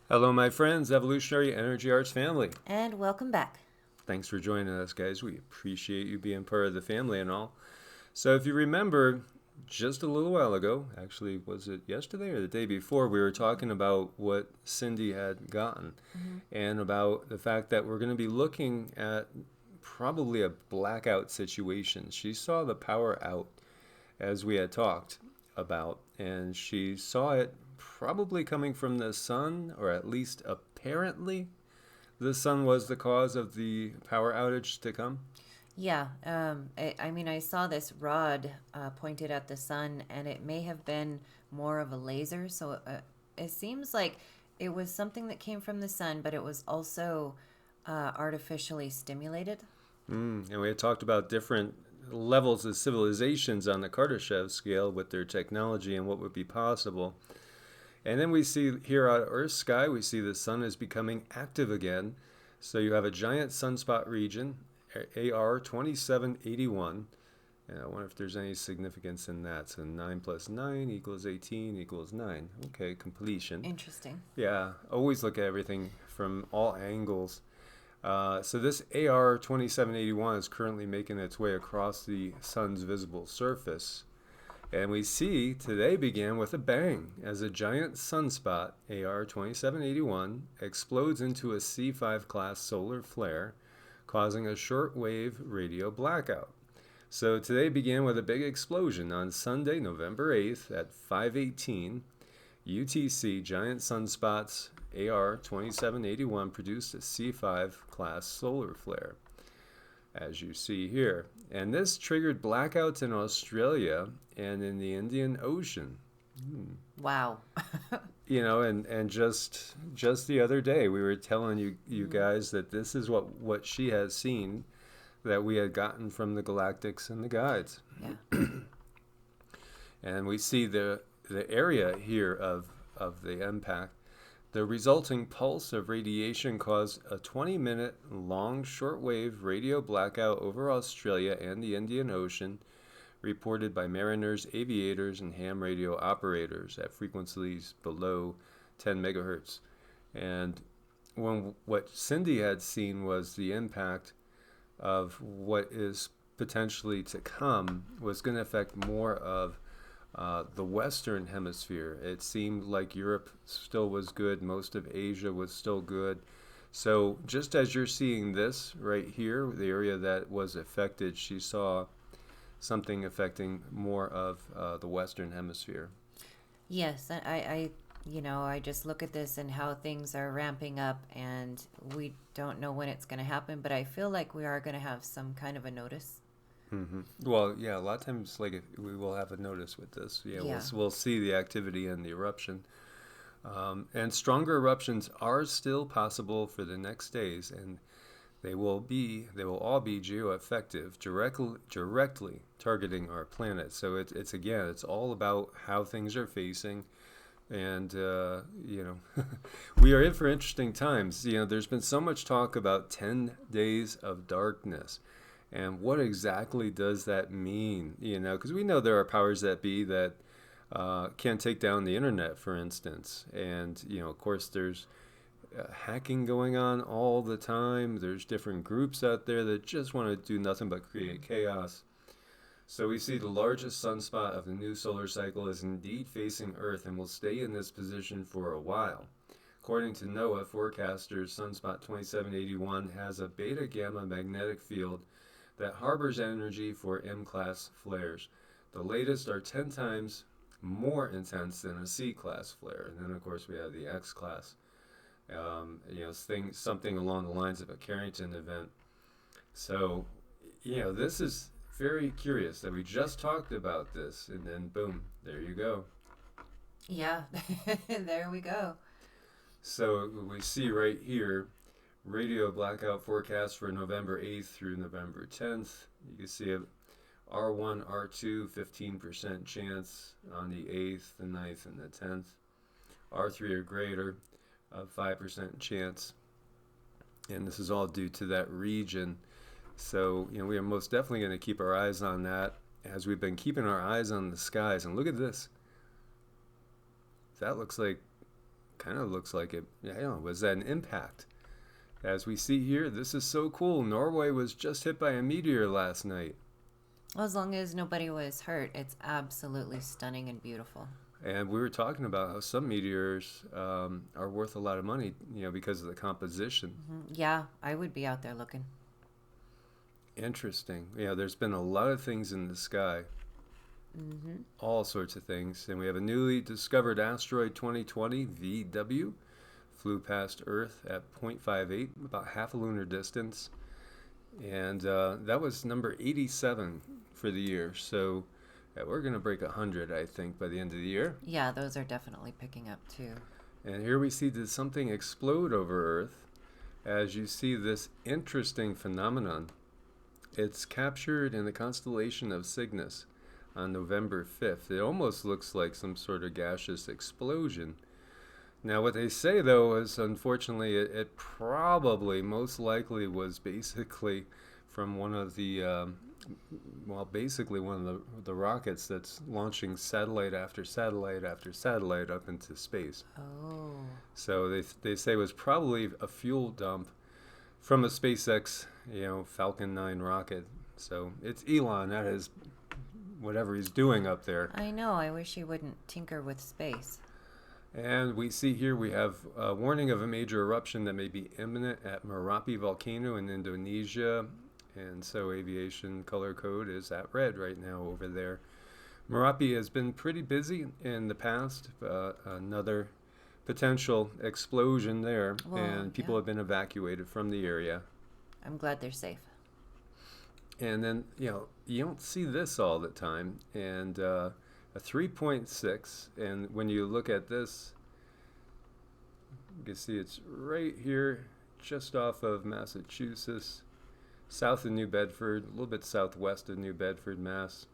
Hello, my friends, Evolutionary Energy Arts family. And welcome back. Thanks for joining us, guys. We appreciate you being part of the family and all. So, if you remember, just a little while ago, actually, was it yesterday or the day before, we were talking about what Cindy had gotten and about the fact that we're going to be looking at probably a blackout situation. She saw the power out as we had talked about, and she saw it probably coming from the sun, or at least apparently the sun was the cause of the power outage to come. Yeah, I saw this rod pointed at the sun, and it may have been more of a laser. So it seems like it was something that came from the sun, but it was also artificially stimulated. And we had talked about different levels of civilizations on the Kardashev scale with their technology and what would be possible. And then we see here on Earth's sky, we see the sun is becoming active again. So you have a giant sunspot region, AR 2781. And I wonder if there's any significance in that. So 9 plus 9 equals 18 equals 9. Okay, completion. Interesting. Yeah, always look at everything from all angles. So this AR 2781 is currently making its way across the sun's visible surface. And we see today began with a bang as a giant sunspot, AR 2781, explodes into a C5 class solar flare, causing a shortwave radio blackout. So today began with a big explosion on Sunday, November 8th at 5:18 UTC. Giant sunspots AR 2781 produced a C5 class solar flare, as you see here. And this triggered blackouts in Australia and in the Indian Ocean. Wow. And just the other day we were telling you guys that this is what she has seen that we had gotten from the galactics and the guides. Yeah. And we see the area here of the impact. The resulting pulse of radiation caused a 20-minute long shortwave radio blackout over Australia and the Indian Ocean, reported by mariners, aviators, and ham radio operators at frequencies below 10 megahertz. And what Cindy had seen was the impact of what is potentially to come was going to affect more of the Western Hemisphere. It seemed like Europe still was good, most of Asia was still good. So just as you're seeing this right here, the area that was affected, she saw something affecting more of the Western Hemisphere. Yes, I just look at this and how things are ramping up, and we don't know when it's going to happen, but I feel like we are going to have some kind of a notice. Well, yeah, a lot of times, like, if we will have a notice with this. Yeah, Yeah. we'll see the activity and the eruption. And stronger eruptions are still possible for the next days, and they will all be geo-effective, directly targeting our planet. So it's all about how things are facing, and we are in for interesting times. There's been so much talk about 10 days of darkness. And what exactly does that mean? Because we know there are powers that be that can take down the internet, for instance. And, of course, there's hacking going on all the time. There's different groups out there that just want to do nothing but create chaos. So we see the largest sunspot of the new solar cycle is indeed facing Earth and will stay in this position for a while. According to NOAA forecasters, sunspot 2781 has a beta-gamma magnetic field that harbors energy for M-class flares. The latest are 10 times more intense than a C-class flare. And then, of course, we have the X-class, something along the lines of a Carrington event. So, this is very curious that we just talked about this, and then, boom, there you go. Yeah, there we go. So we see right here, radio blackout forecast for November 8th through November 10th. You can see a R1, R2, 15% chance on the 8th, the 9th, and the 10th. R3 or greater, 5% chance. And this is all due to that region. So, we are most definitely going to keep our eyes on that, as we've been keeping our eyes on the skies. And look at this. That looks like kind of looks like it, was an impact. As we see here, this is so cool. Norway was just hit by a meteor last night. Well, as long as nobody was hurt, it's absolutely stunning and beautiful. And we were talking about how some meteors are worth a lot of money, because of the composition. Yeah, I would be out there looking. Interesting. There's been a lot of things in the sky. All sorts of things. And we have a newly discovered asteroid 2020 VW. Flew past Earth at 0.58, about half a lunar distance. And that was number 87 for the year. So we're going to break 100, I think, by the end of the year. Yeah, those are definitely picking up too. And here we see something explode over Earth. As you see this interesting phenomenon, it's captured in the constellation of Cygnus on November 5th. It almost looks like some sort of gaseous explosion. Now, what they say, though, is unfortunately it probably most likely was basically from one of the basically one of the rockets that's launching satellite after satellite after satellite up into space. Oh. So they say it was probably a fuel dump from a SpaceX, Falcon 9 rocket. So it's Elon, that is whatever he's doing up there. I know, I wish he wouldn't tinker with space. And we see here we have a warning of a major eruption that may be imminent at Merapi Volcano in Indonesia. And so aviation color code is at red right now over there. Merapi has been pretty busy in the past. Another potential explosion there. Well, and people have been evacuated from the area. I'm glad they're safe. And then, you don't see this all the time. And a 3.6, and when you look at this, you can see it's right here, just off of Massachusetts, south of New Bedford, a little bit southwest of New Bedford, Mass.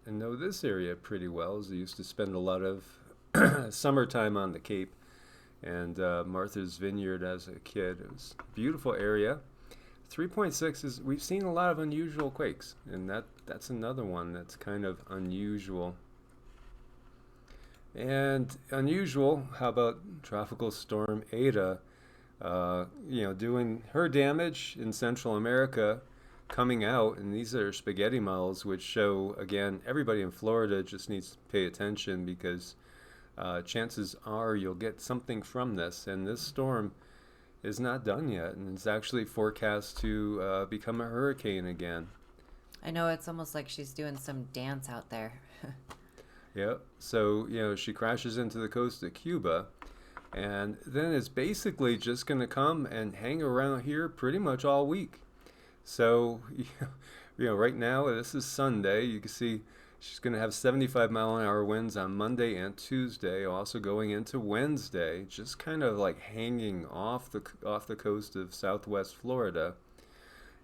I know this area pretty well, as I used to spend a lot of summertime on the Cape and Martha's Vineyard as a kid. It was a beautiful area. 3.6 is, we've seen a lot of unusual quakes, and that's another one that's kind of unusual. And unusual, how about Tropical Storm Eta, doing her damage in Central America, coming out, and these are spaghetti models, which show, again, everybody in Florida just needs to pay attention, because chances are you'll get something from this, and this storm is not done yet, and it's actually forecast to become a hurricane again. I know, it's almost like she's doing some dance out there. Yeah, so, she crashes into the coast of Cuba, and then it's basically just going to come and hang around here pretty much all week. So, right now, this is Sunday. You can see she's going to have 75-mile-an-hour winds on Monday and Tuesday, also going into Wednesday, just kind of like hanging off the coast of southwest Florida.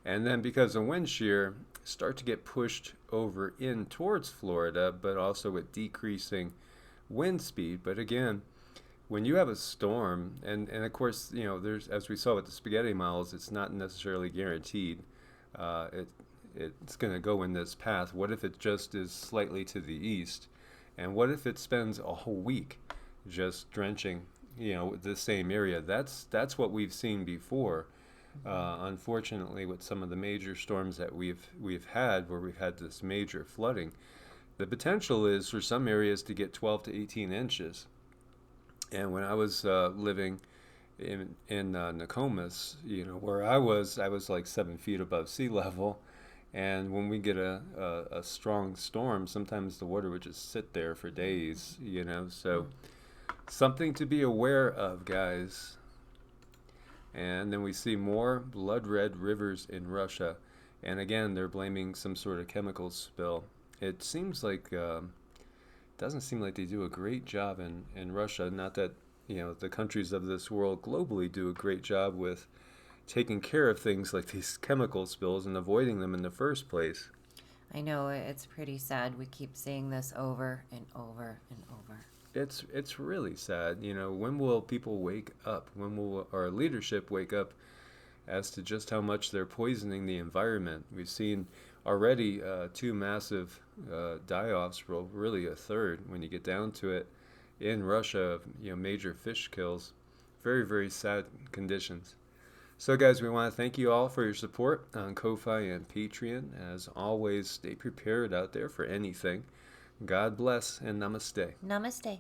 And then because of wind shear, start to get pushed over in towards Florida, but also with decreasing wind speed. But again, when you have a storm, and of course, there's, as we saw with the spaghetti models, it's not necessarily guaranteed. It's going to go in this path. What if it just is slightly to the east? And what if it spends a whole week just drenching, the same area? That's what we've seen before. Unfortunately, with some of the major storms that we've had, where we've had this major flooding, the potential is for some areas to get 12 to 18 inches. And when I was living in Nokomis, where I was like 7 feet above sea level. And when we get a strong storm, sometimes the water would just sit there for days, So something to be aware of, guys. And then we see more blood red rivers in Russia. And again, they're blaming some sort of chemical spill. It seems like, doesn't seem like they do a great job in Russia. Not that, the countries of this world globally do a great job with taking care of things like these chemical spills and avoiding them in the first place. I know, it's pretty sad. We keep seeing this over and over and over. It's really sad. When will people wake up? When will our leadership wake up as to just how much they're poisoning the environment? We've seen already 2 massive die-offs, well, really a third when you get down to it, in Russia, major fish kills. Very, very sad conditions. So, guys, we want to thank you all for your support on Ko-Fi and Patreon. As always, stay prepared out there for anything. God bless and namaste. Namaste.